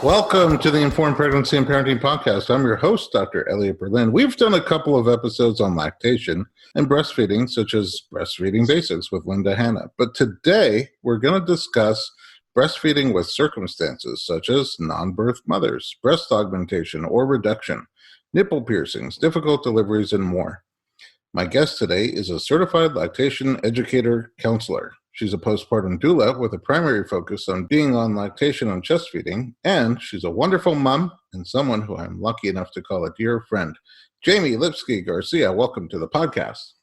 Welcome to the Informed Pregnancy and Parenting Podcast. I'm your host, Dr. Elliot Berlin. We've done a couple of episodes on lactation and breastfeeding, such as Breastfeeding Basics with Linda Hanna. But today, we're going to discuss breastfeeding with circumstances such as non-birth mothers, breast augmentation or reduction, nipple piercings, difficult deliveries, and more. My guest today is a certified lactation educator counselor. She's a postpartum doula with a primary focus on being on lactation and chest feeding, and she's a wonderful mom and someone who I'm lucky enough to call a dear friend. Jamie Lipsky Garcia, welcome to the podcast.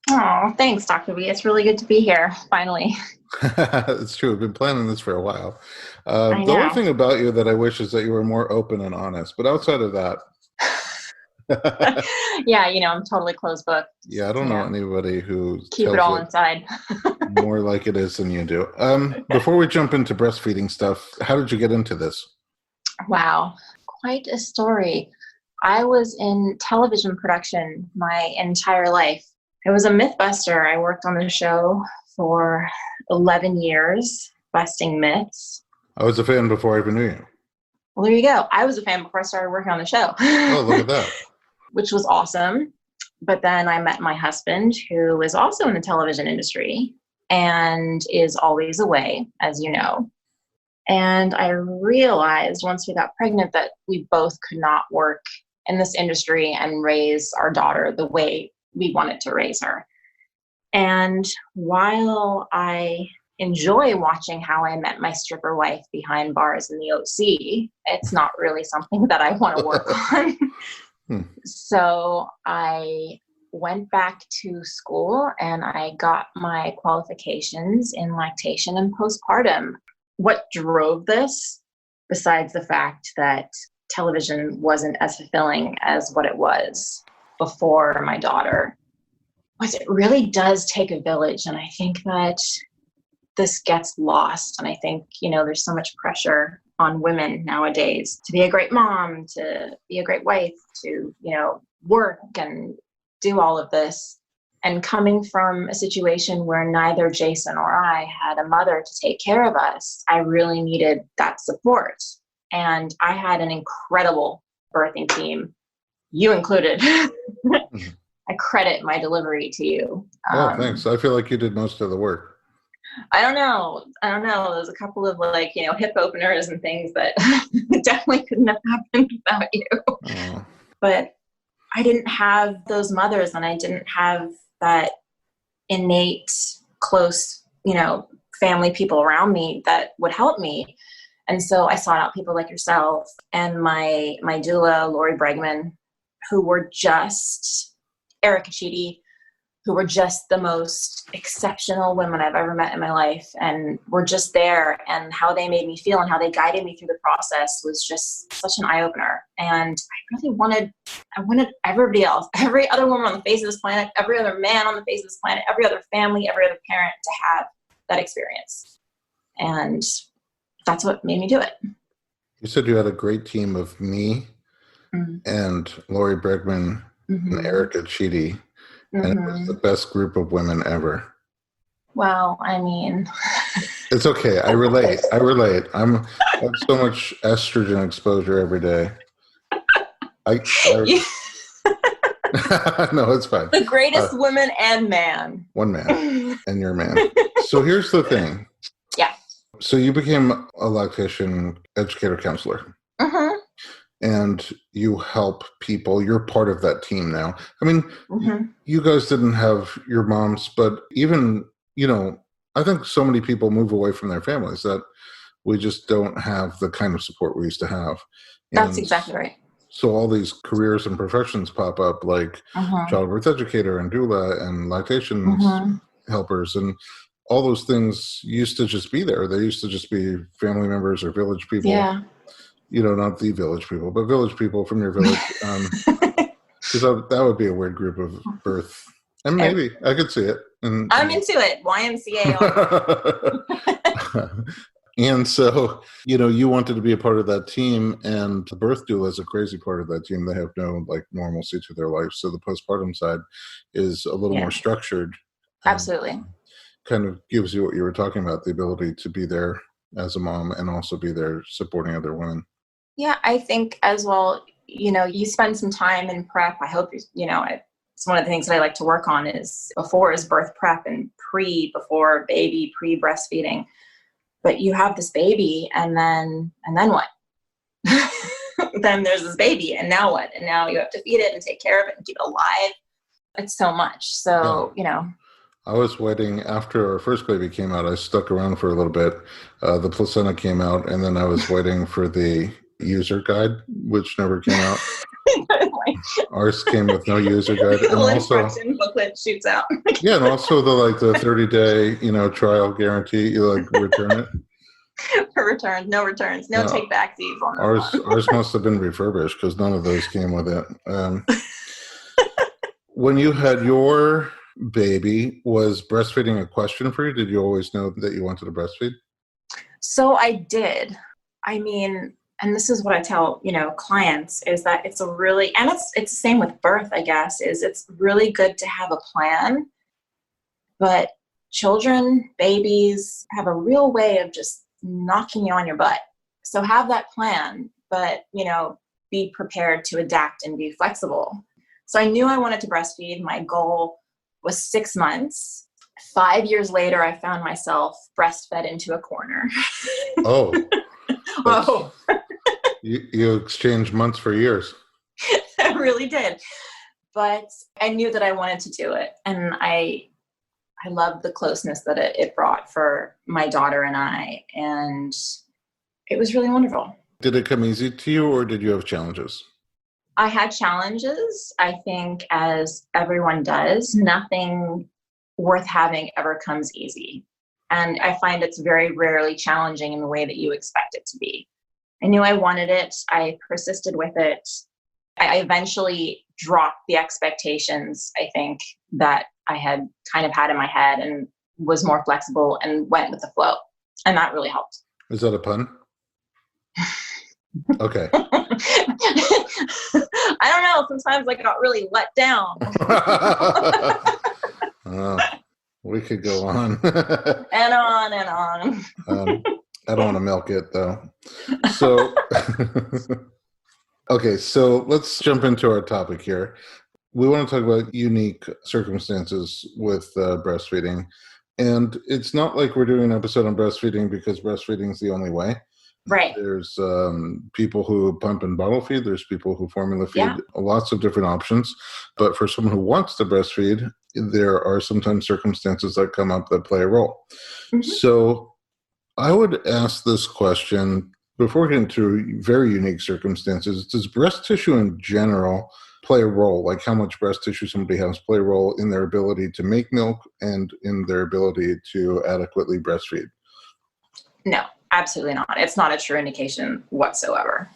Oh, thanks, Dr. B. It's really good to be here, finally. It's true. I've been planning this for a while. The only thing about you that I wish is that you were more open and honest, but outside of that... Yeah, I'm totally closed book. Yeah, I don't know anybody who keep it all inside. more like it is than you do. Before we jump into breastfeeding stuff, how did you get into this? Wow, quite a story. I was in television production my entire life. I was a myth buster. I worked on the show for 11 years, busting myths. I was a fan before I even knew you. Well, there you go. I was a fan before I started working on the show. Oh, look at that. Which was awesome. But then I met my husband, who is also in the television industry and is always away, as you know. And I realized once we got pregnant that we both could not work in this industry and raise our daughter the way we wanted to raise her. And while I enjoy watching how I met my stripper wife behind bars in the OC, it's not really something that I want to work on. So I went back to school and I got my qualifications in lactation and postpartum. What drove this, besides the fact that television wasn't as fulfilling as what it was before my daughter, was it really does take a village. And I think that this gets lost. And I think, there's so much pressure on women nowadays to be a great mom, to be a great wife, to, work and do all of this. And coming from a situation where neither Jason or I had a mother to take care of us, I really needed that support. And I had an incredible birthing team, you included. I credit my delivery to you. Oh, thanks. I feel like you did most of the work. I don't know. There's a couple of hip openers and things that definitely couldn't have happened without you. Oh. But I didn't have those mothers and I didn't have that innate, close, family people around me that would help me. And so I sought out people like yourself and my doula, Lori Bregman, who were just Erica Chidi, who were just the most exceptional women I've ever met in my life, and were just there, and how they made me feel and how they guided me through the process was just such an eye-opener. And I really wanted everybody else, every other woman on the face of this planet, every other man on the face of this planet, every other family, every other parent to have that experience. And that's what made me do it. You said you had a great team of me and Lori Bregman and Erica Chidi. And it was the best group of women ever. Well, I mean... It's okay. I relate. I have so much estrogen exposure every day. No, it's fine. The greatest woman and man. One man. And you're a man. So here's the thing. Yeah. So you became a lactation educator counselor. And you help people. You're part of that team now. I mean, you guys didn't have your moms, but even, I think so many people move away from their families that we just don't have the kind of support we used to have. That's exactly right. So all these careers and professions pop up like childbirth educator and doula and lactation helpers, and all those things used to just be there. They used to just be family members or village people. Yeah. Not the village people, but village people from your village. Because that would be a weird group of birth. And maybe I could see it. I'm into it. YMCA. And so, you wanted to be a part of that team, and the birth doula is a crazy part of that team. They have no normalcy to their life. So the postpartum side is a little more structured. Absolutely. Kind of gives you what you were talking about, the ability to be there as a mom and also be there supporting other women. Yeah, I think as well, you spend some time in prep. I hope, it's one of the things that I like to work on is birth prep and before baby, pre-breastfeeding. But you have this baby and then what? Then there's this baby and now what? And now you have to feed it and take care of it and keep it alive. It's so much. So, I was waiting after our first baby came out. I stuck around for a little bit. The placenta came out, and then I was waiting for the user guide, which never came out. Ours came with no user guide, and also instruction booklet shoots out. Yeah, and also the 30-day trial guarantee. You return it. For returns, no returns, no take backsies on ours must have been refurbished because none of those came with it. When you had your baby, was breastfeeding a question for you? Did you always know that you wanted to breastfeed? So I did. I mean, and this is what I tell, clients is that it's the same with birth, I guess, is it's really good to have a plan, but children, babies have a real way of just knocking you on your butt. So have that plan, but, be prepared to adapt and be flexible. So I knew I wanted to breastfeed. My goal was 6 months. 5 years later, I found myself breastfed into a corner. Oh. You exchanged months for years. I really did. But I knew that I wanted to do it. And I loved the closeness that it brought for my daughter and I. And it was really wonderful. Did it come easy to you or did you have challenges? I had challenges, I think, as everyone does. Nothing worth having ever comes easy. And I find it's very rarely challenging in the way that you expect it to be. I knew I wanted it. I persisted with it. I eventually dropped the expectations, I think, that I had kind of had in my head and was more flexible and went with the flow. And that really helped. Is that a pun? Okay. I don't know. Sometimes I got really let down. We could go on. And on and on. I don't want to milk it, though. So, okay, so let's jump into our topic here. We want to talk about unique circumstances with breastfeeding. And it's not like we're doing an episode on breastfeeding because breastfeeding is the only way. Right. There's people who pump and bottle feed. There's people who formula feed. Yeah. Lots of different options. But for someone who wants to breastfeed, there are sometimes circumstances that come up that play a role. Mm-hmm. So I would ask this question before we get into very unique circumstances. Does breast tissue in general play a role? Like how much breast tissue somebody has play a role in their ability to make milk and in their ability to adequately breastfeed? No, absolutely not. It's not a true indication whatsoever.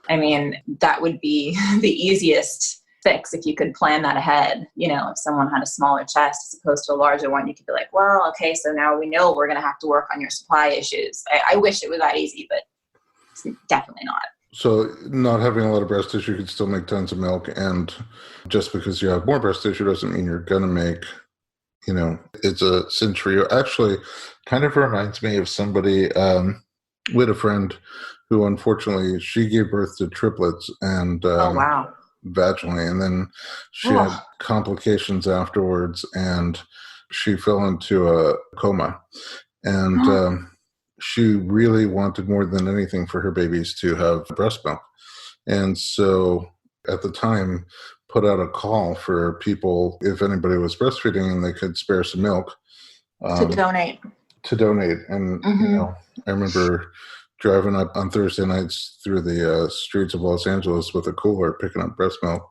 I mean, that would be the easiest fix if you could plan that ahead. If someone had a smaller chest as opposed to a larger one, you could be like, well, okay, so now we know we're going to have to work on your supply issues. I wish it was that easy, but it's definitely not. So not having a lot of breast tissue could still make tons of milk. And just because you have more breast tissue doesn't mean you're going to make, it's a cinch for you. Actually, kind of reminds me of somebody, we had a friend who unfortunately she gave birth to triplets and oh, wow. vaginally, and then she had complications afterwards and she fell into a coma. And she really wanted more than anything for her babies to have breast milk. And so at the time, put out a call for people, if anybody was breastfeeding and they could spare some milk. To donate. And, I remember driving up on Thursday nights through the streets of Los Angeles with a cooler picking up breast milk.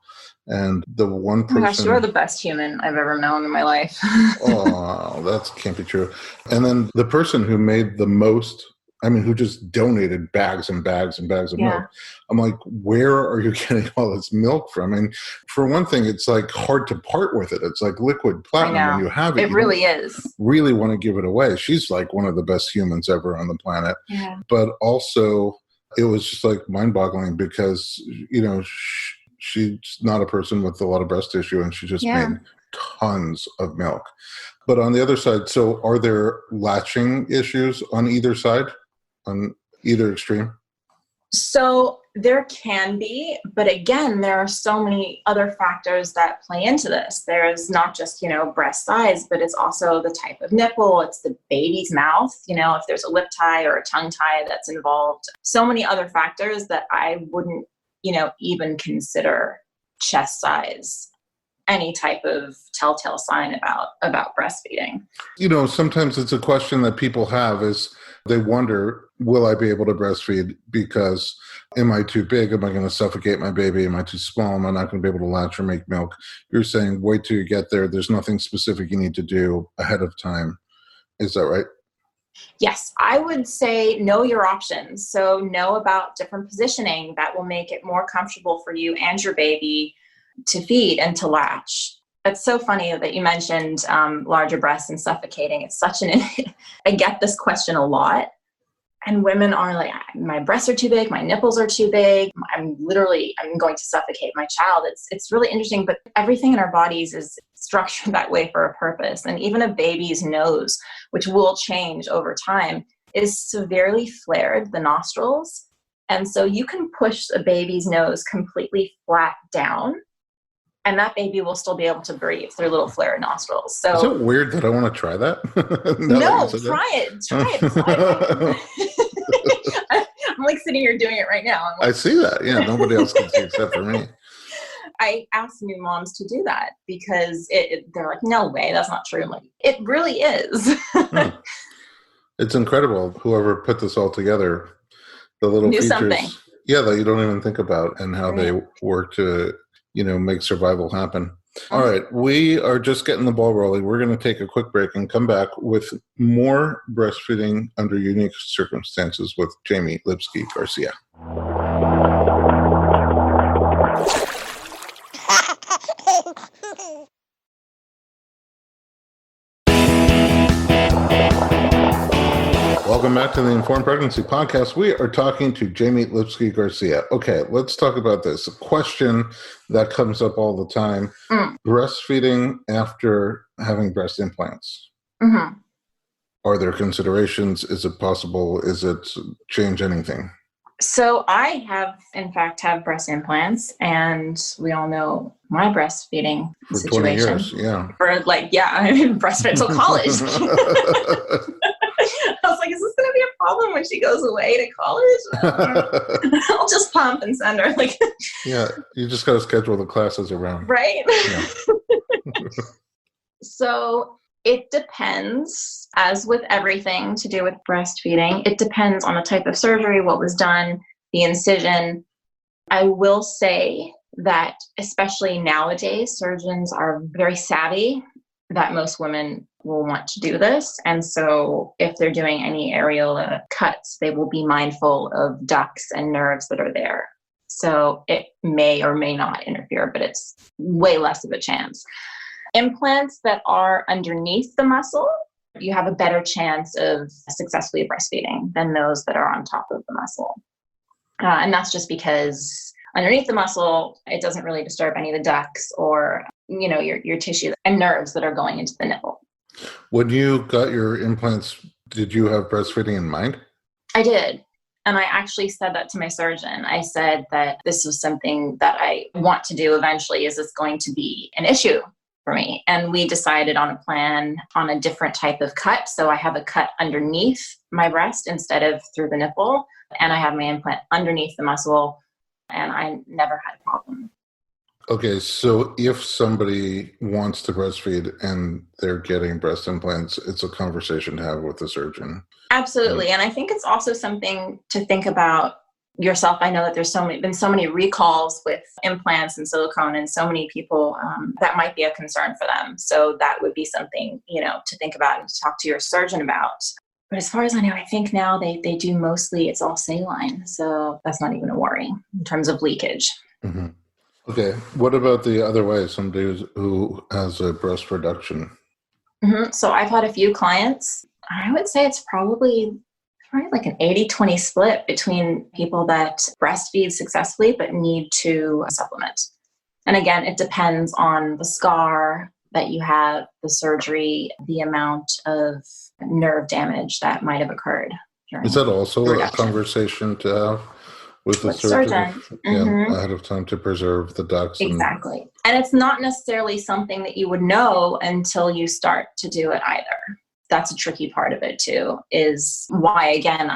And the one person... Gosh, you're the best human I've ever known in my life. Oh, that can't be true. And then the person who made the most, who just donated bags and bags and bags of milk. I'm like, where are you getting all this milk from? For one thing, it's like hard to part with it. It's like liquid platinum when you have it. It really is. Really want to give it away. She's like one of the best humans ever on the planet. Yeah. But also, it was just like mind-boggling because, she's not a person with a lot of breast tissue and she just made tons of milk. But on the other side, so are there latching issues on either side, on either extreme? So there can be, but again, there are so many other factors that play into this. There's not just, breast size, but it's also the type of nipple, it's the baby's mouth, if there's a lip tie or a tongue tie that's involved. So many other factors that I wouldn't, even consider chest size any type of telltale sign about breastfeeding. Sometimes it's a question that people have is they wonder, will I be able to breastfeed because am I too big? Am I going to suffocate my baby? Am I too small? Am I not going to be able to latch or make milk? You're saying wait till you get there. There's nothing specific you need to do ahead of time. Is that right? Yes, I would say know your options. So know about different positioning that will make it more comfortable for you and your baby to feed and to latch. It's so funny that you mentioned larger breasts and suffocating. It's such I get this question a lot. And women are like, my breasts are too big, my nipples are too big. I'm going to suffocate my child. It's really interesting, but everything in our bodies is structured that way for a purpose. And even a baby's nose, which will change over time, is severely flared, the nostrils. And so you can push a baby's nose completely flat down, and that baby will still be able to breathe through little flared nostrils. So is it weird that I want to try that? No, try it. I'm like sitting here doing it right now. I see that. Yeah, nobody else can see except for me. I ask new moms to do that because they're like, no way, that's not true. I'm like, it really is. It's incredible. Whoever put this all together, the little do features, something. Yeah, that you don't even think about and how they work to, make survival happen. All right, we are just getting the ball rolling. We're going to take a quick break and come back with more breastfeeding under unique circumstances with Jamie Lipsky Garcia. Welcome back to the Informed Pregnancy Podcast. We are talking to Jamie Lipsky Garcia. Okay, let's talk about this. A question that comes up all the time. Breastfeeding after having breast implants. Mm-hmm. Are there considerations? Is it possible? Is it change anything? So I have breast implants, and we all know my breastfeeding for situation. 20 years, yeah. I mean, breastfed till college. I was like, is this going to be a problem when she goes away to college? I'll just pump and send her. Yeah, you just got to schedule the classes around. Right? Yeah. So it depends, as with everything to do with breastfeeding, it depends on the type of surgery, what was done, the incision. I will say that especially nowadays, surgeons are very savvy that most women will want to do this. And so if they're doing any areola cuts, they will be mindful of ducts and nerves that are there. So it may or may not interfere, but it's way less of a chance. Implants that are underneath the muscle, you have a better chance of successfully breastfeeding than those that are on top of the muscle. And that's just because underneath the muscle, it doesn't really disturb any of the ducts or, your tissue and nerves that are going into the nipple. When you got your implants, did you have breastfeeding in mind? I did. And I actually said that to my surgeon. I said that this was something that I want to do eventually. Is this going to be an issue for me? And we decided on a plan on a different type of cut. So I have a cut underneath my breast instead of through the nipple. And I have my implant underneath the muscle. And I never had a problem. Okay, so if somebody wants to breastfeed and they're getting breast implants, it's a conversation to have with the surgeon. Absolutely. And I think it's also something to think about yourself. I know that there's been so many recalls with implants and silicone, and so many people that might be a concern for them. So that would be something, to think about and to talk to your surgeon about. But as far as I know, I think now they do mostly, it's all saline. So that's not even a worry in terms of leakage. Mm-hmm. Okay. What about the other way? Somebody who has a breast reduction? Mm-hmm. So I've had a few clients. I would say it's probably like an 80-20 split between people that breastfeed successfully but need to supplement. And again, it depends on the scar that you have, the surgery, the amount of nerve damage that might have occurred. Is that also a conversation to have with the surgeon. Ahead of time to preserve the ducts. Exactly. And it's not necessarily something that you would know until you start to do it either. That's a tricky part of it too, is why, again,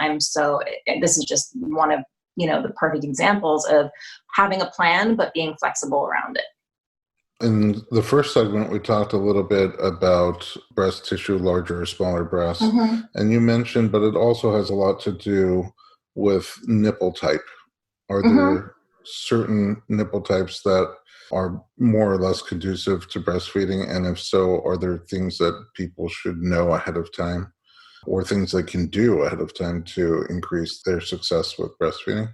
this is just one of, the perfect examples of having a plan, but being flexible around it. In the first segment, we talked a little bit about breast tissue, larger or smaller breasts. And you mentioned, but it also has a lot to do with nipple type. Are there certain nipple types that are more or less conducive to breastfeeding? And if so, are there things that people should know ahead of time or things they can do ahead of time to increase their success with breastfeeding?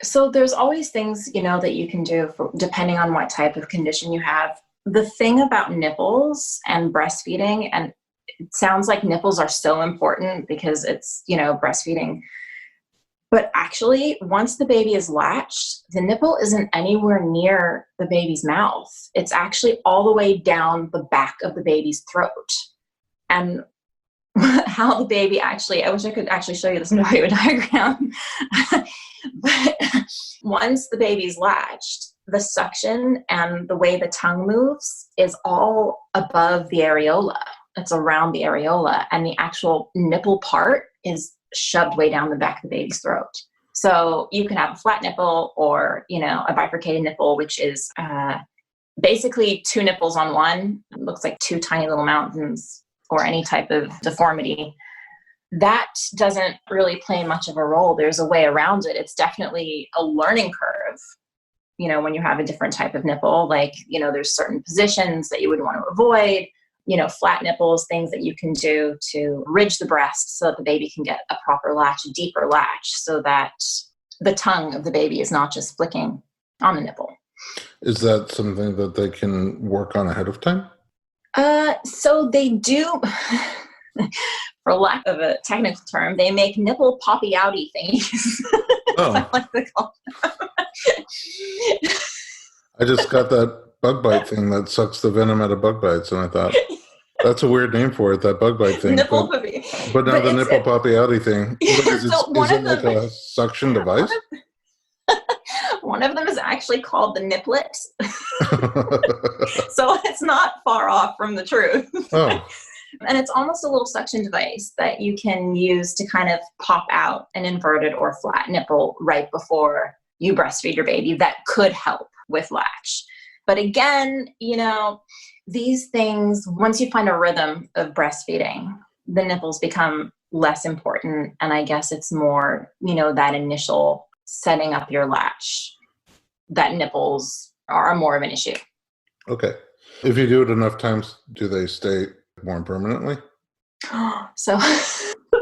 So there's always things, that you can do depending on what type of condition you have. The thing about nipples and breastfeeding, and it sounds like nipples are so important because it's, breastfeeding. But actually, once the baby is latched, the nipple isn't anywhere near the baby's mouth. It's actually all the way down the back of the baby's throat. And how the baby actually, I wish I could actually show you this in a video diagram. But once the baby's latched, the suction and the way the tongue moves is all above the areola. It's around the areola, and the actual nipple part is shoved way down the back of the baby's throat. So you can have a flat nipple or, a bifurcated nipple, which is basically two nipples on one. It looks like two tiny little mountains or any type of deformity. That doesn't really play much of a role. There's a way around it. It's definitely a learning curve, when you have a different type of nipple, like, there's certain positions that you would want to avoid, flat nipples, things that you can do to ridge the breast so that the baby can get a proper latch, a deeper latch, so that the tongue of the baby is not just flicking on the nipple. Is that something that they can work on ahead of time? So they do, for lack of a technical term, they make nipple poppy outy thingies. Oh. I like to call them. I just got that bug bite thing that sucks the venom out of bug bites, and I thought, that's a weird name for it, that bug bite thing. Nipple poppy. But now the nipple poppy outy thing, is it like a suction device? One of them is actually called the niplet. So it's not far off from the truth. Oh. And it's almost a little suction device that you can use to kind of pop out an inverted or flat nipple right before you breastfeed your baby. That could help with latch. But again, these things, once you find a rhythm of breastfeeding, the nipples become less important. And I guess it's more, that initial setting up your latch, that nipples are more of an issue. Okay. If you do it enough times, do they stay more permanently? So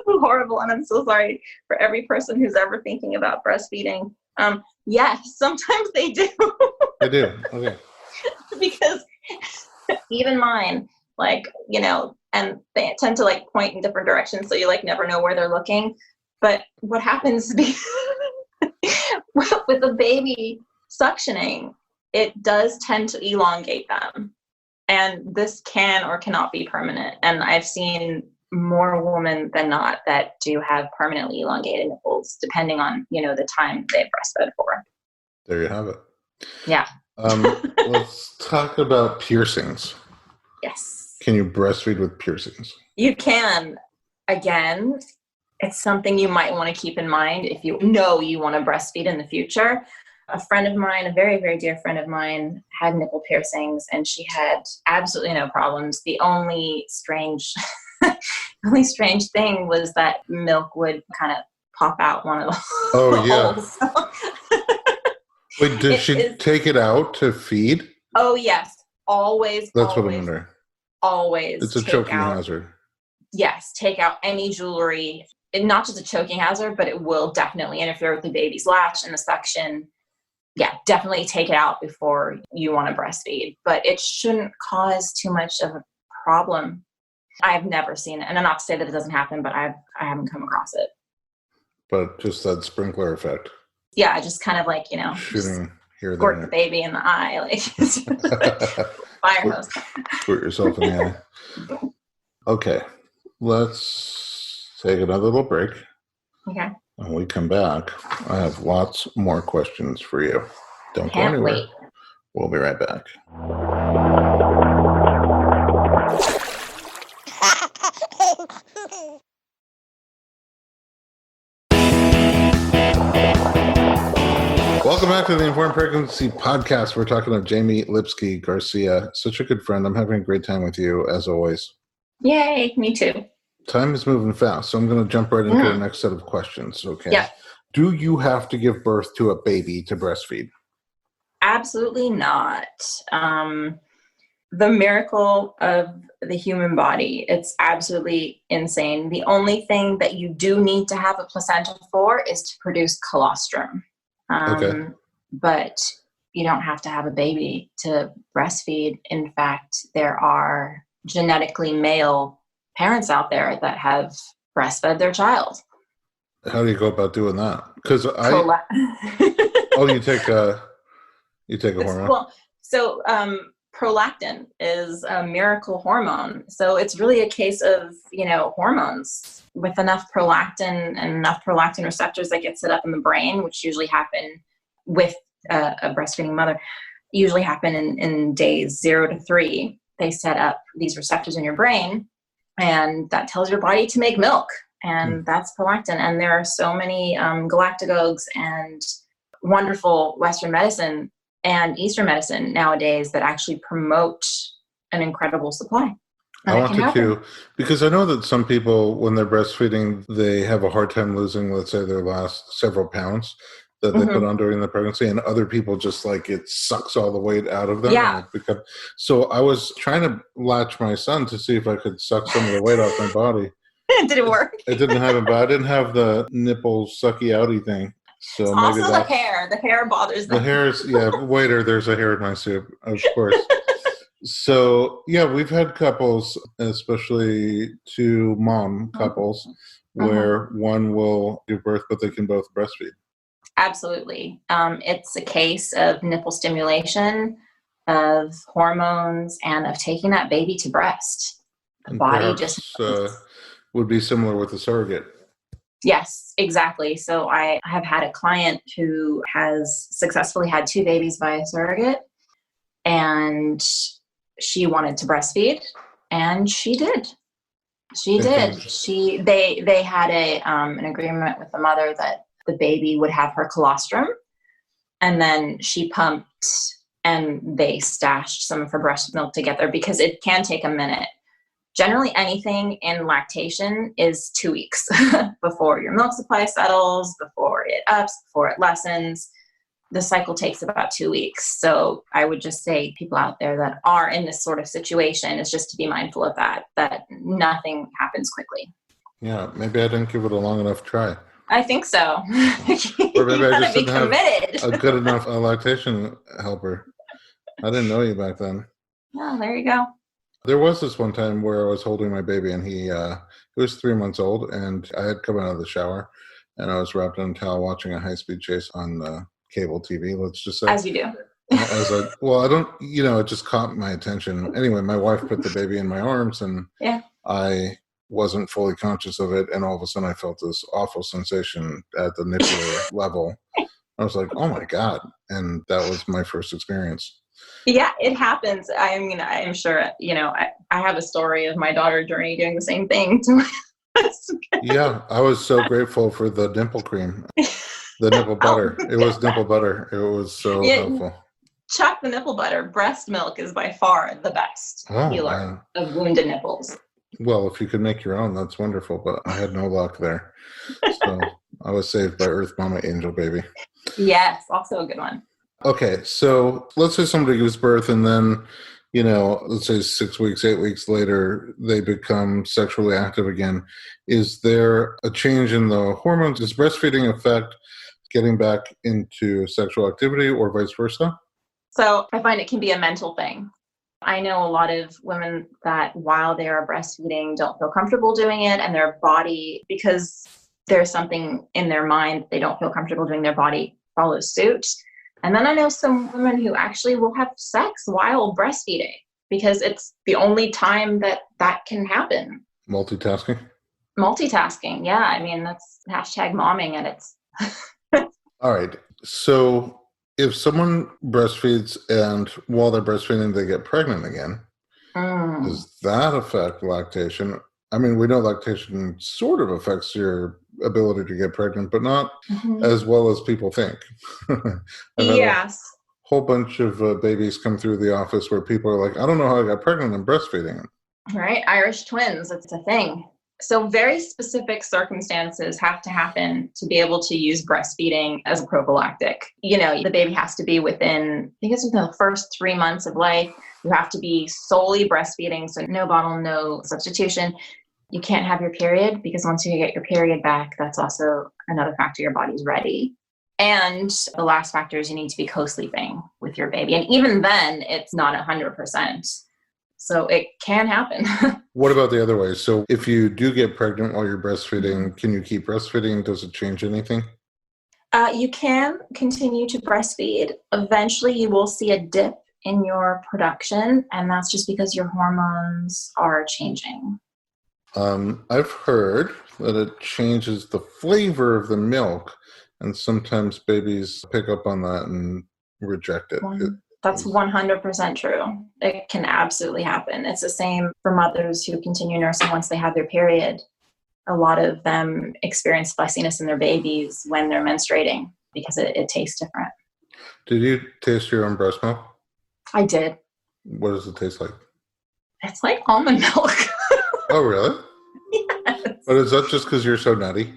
horrible. And I'm so sorry for every person who's ever thinking about breastfeeding. Yes, sometimes they do. They do. Okay. Because even mine, and they tend to point in different directions. So you never know where they're looking. But what happens with a baby suctioning, it does tend to elongate them. And this can or cannot be permanent. And I've seen more women than not that do have permanently elongated nipples, depending on, the time they've breastfed for. There you have it. Yeah. Let's talk about piercings. Yes. Can you breastfeed with piercings? You can. Again, it's something you might want to keep in mind if you know you want to breastfeed in the future. A friend of mine, a very, very dear friend of mine, had nipple piercings, and she had absolutely no problems. The only strange thing was that milk would kind of pop out one of the holes. Wait, did she take it out to feed? Oh, yes. Always. That's what I'm wondering. Always. It's a choking hazard. Yes. Take out any jewelry. Not just a choking hazard, but it will definitely interfere with the baby's latch and the suction. Yeah, definitely take it out before you want to breastfeed. But it shouldn't cause too much of a problem. I've never seen it. And I'm not to say that it doesn't happen, but I haven't come across it. But just that sprinkler effect. Yeah, just kind of shooting here, squirt the baby in the eye, fire hose. Squirt yourself in the eye. Okay, let's take another little break. Okay. When we come back, I have lots more questions for you. Don't go anywhere. Wait. We'll be right back. Welcome back to the Informed Pregnancy Podcast. We're talking to Jamie Lipsky Garcia. Such a good friend. I'm having a great time with you, as always. Yay, me too. Time is moving fast, so I'm going to jump right into the next set of questions, okay? Yeah. Do you have to give birth to a baby to breastfeed? Absolutely not. The miracle of the human body, it's absolutely insane. The only thing that you do need to have a placenta for is to produce colostrum. Okay. But you don't have to have a baby to breastfeed. In fact, there are genetically male parents out there that have breastfed their child. How do you go about doing that? Because you take a hormone. Well, so prolactin is a miracle hormone. So it's really a case of, hormones. With enough prolactin and enough prolactin receptors that get set up in the brain, which usually happen with a breastfeeding mother, usually happen in days 0 to 3. They set up these receptors in your brain, and that tells your body to make milk. And that's prolactin. And there are so many galactagogues and wonderful Western medicine and Eastern medicine nowadays that actually promote an incredible supply. I wanted to, because I know that some people, when they're breastfeeding, they have a hard time losing, let's say, their last several pounds that they put on during the pregnancy, and other people just it sucks all the weight out of them. Yeah. So I was trying to latch my son to see if I could suck some of the weight off my body. Did it work? It didn't happen, but I didn't have the nipple sucky outy thing. So it's maybe also the hair. The hair bothers them. The hair is, waiter, there's a hair in my soup, of course. So, we've had couples, especially 2 mom couples, where one will give birth, but they can both breastfeed. Absolutely. It's a case of nipple stimulation, of hormones, and of taking that baby to breast. The body would be similar with a surrogate. Yes, exactly. So I have had a client who has successfully had 2 babies by a surrogate, and she wanted to breastfeed, and she did. She did. They had an agreement with the mother that the baby would have her colostrum, and then she pumped, and they stashed some of her breast milk together because it can take a minute. Generally, anything in lactation is 2 weeks before your milk supply settles, before it ups, before it lessens. The cycle takes about 2 weeks. So I would just say people out there that are in this sort of situation is just to be mindful of that nothing happens quickly. Yeah, maybe I didn't give it a long enough try. I think so. Or maybe I just didn't committed. have a good enough lactation helper. I didn't know you back then. Oh, there you go. There was this one time where I was holding my baby, and he was 3 months old, and I had come out of the shower, and I was wrapped in a towel watching a high-speed chase on cable TV, let's just say. As you do. It just caught my attention. Anyway, my wife put the baby in my arms, and I wasn't fully conscious of it, and all of a sudden I felt this awful sensation at the nipple level. I was like, oh my God. And that was my first experience. Yeah, it happens. I mean, I'm sure, I have a story of my daughter Journey doing the same thing to my husband. Yeah, I was so grateful for the nipple cream, the nipple butter. It was nipple butter. It was so helpful. Chuck the nipple butter. Breast milk is by far the best healer of wounded nipples. Well, if you could make your own, that's wonderful, but I had no luck there. So I was saved by Earth Mama Angel Baby. Yes, also a good one. Okay, so let's say somebody gives birth and then, let's say 6 weeks, 8 weeks later, they become sexually active again. Is there a change in the hormones? Does breastfeeding affect getting back into sexual activity or vice versa? So I find it can be a mental thing. I know a lot of women that while they are breastfeeding don't feel comfortable doing it, and their body, because there's something in their mind they don't feel comfortable doing, their body follows suit. And then I know some women who actually will have sex while breastfeeding because it's the only time that can happen. Multitasking? Multitasking. Yeah. I mean, that's hashtag momming at its. All right. So if someone breastfeeds and while they're breastfeeding, they get pregnant again, does that affect lactation? I mean, we know lactation sort of affects your ability to get pregnant, but not as well as people think. Yes. Whole bunch of babies come through the office where people are like, I don't know how I got pregnant, I'm breastfeeding. Right. Irish twins. It's a thing. So very specific circumstances have to happen to be able to use breastfeeding as a prophylactic. You know, the baby has to be within, I think it's within the first 3 months of life. You have to be solely breastfeeding. So no bottle, no substitution. You can't have your period because once you get your period back, that's also another factor your body's ready. And the last factor is you need to be co-sleeping with your baby. And even then, it's not 100%. So it can happen. What about the other way? So if you do get pregnant while you're breastfeeding, can you keep breastfeeding? Does it change anything? You can continue to breastfeed. Eventually, you will see a dip in your production, and that's just because your hormones are changing. I've heard that it changes the flavor of the milk, and sometimes babies pick up on that and reject it. That's 100% true. It can absolutely happen. It's the same for mothers who continue nursing once they have their period. A lot of them experience fussiness in their babies when they're menstruating because it tastes different. Did you taste your own breast milk? I did. What does it taste like? It's like almond milk. Oh, really? Yes. But is that just because you're so nutty?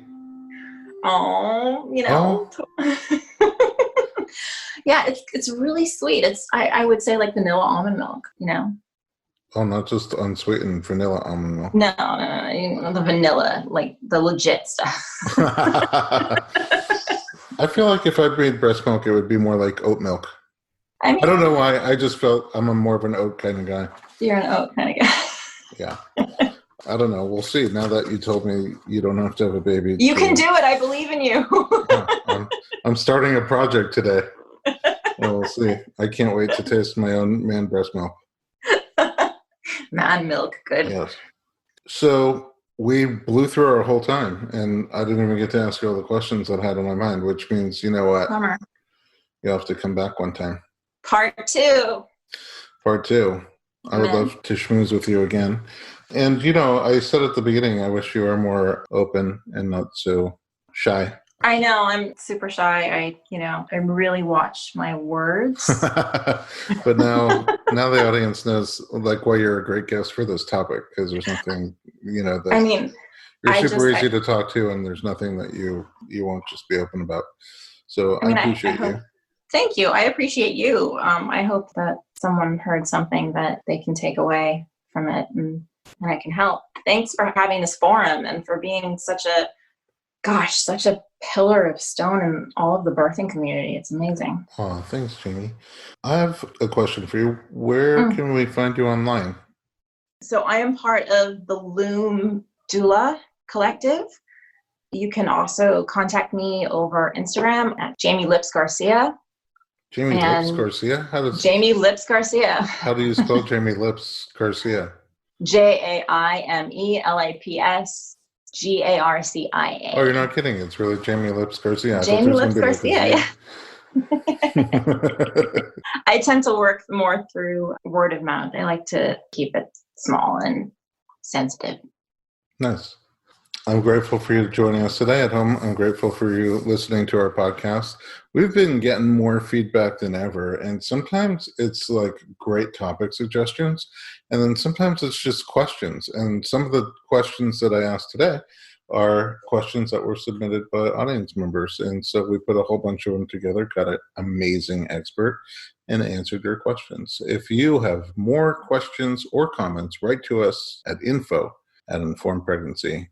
Oh, you know. Oh. Yeah, it's really sweet. It's I would say like vanilla almond milk, you know. Oh, not just unsweetened vanilla almond milk. No, you know, the vanilla, like the legit stuff. I feel like if I made breast milk, it would be more like oat milk. I mean, I don't know why. I just felt I'm more of an oat kind of guy. You're an oat kind of guy. Yeah. I don't know. We'll see. Now that you told me you don't have to have a baby. You can do it. I believe in you. Yeah, I'm starting a project today. Well, we'll see. I can't wait to taste my own man breast milk. Man milk. Good. Yes. So we blew through our whole time, and I didn't even get to ask you all the questions that I had on my mind, which means, you know what? Bummer. You'll have to come back one time. Part 2. Part 2. I would love to schmooze with you again. And, you know, I said at the beginning, I wish you were more open and not so shy. I know. I'm super shy. I really watch my words. But now the audience knows, like, why you're a great guest for this topic, because there's nothing, you know, that you're super easy to talk to, and there's nothing that you won't just be open about. So I appreciate you. Thank you. I appreciate you. I hope that someone heard something that they can take away from it and I can help. Thanks for having this forum and for being such a pillar of stone in all of the birthing community. It's amazing. Oh, thanks, Jamie. I have a question for you. Where can we find you online? So I am part of the Loom Doula Collective. You can also contact me over Instagram at Jamie Lips Garcia. Jamie Lips Garcia? Jamie Lips Garcia. How do you spell Jamie Lips Garcia? JAIMELAPS GARCIA. Oh, you're not kidding. It's really Jamie Lips Garcia. Jamie Lips Garcia, yeah. I tend to work more through word of mouth. I like to keep it small and sensitive. Nice. I'm grateful for you joining us today at home. I'm grateful for you listening to our podcast. We've been getting more feedback than ever, and sometimes it's like great topic suggestions, and then sometimes it's just questions. And some of the questions that I asked today are questions that were submitted by audience members, and so we put a whole bunch of them together, got an amazing expert, and answered your questions. If you have more questions or comments, write to us at info@informedpregnancy.com.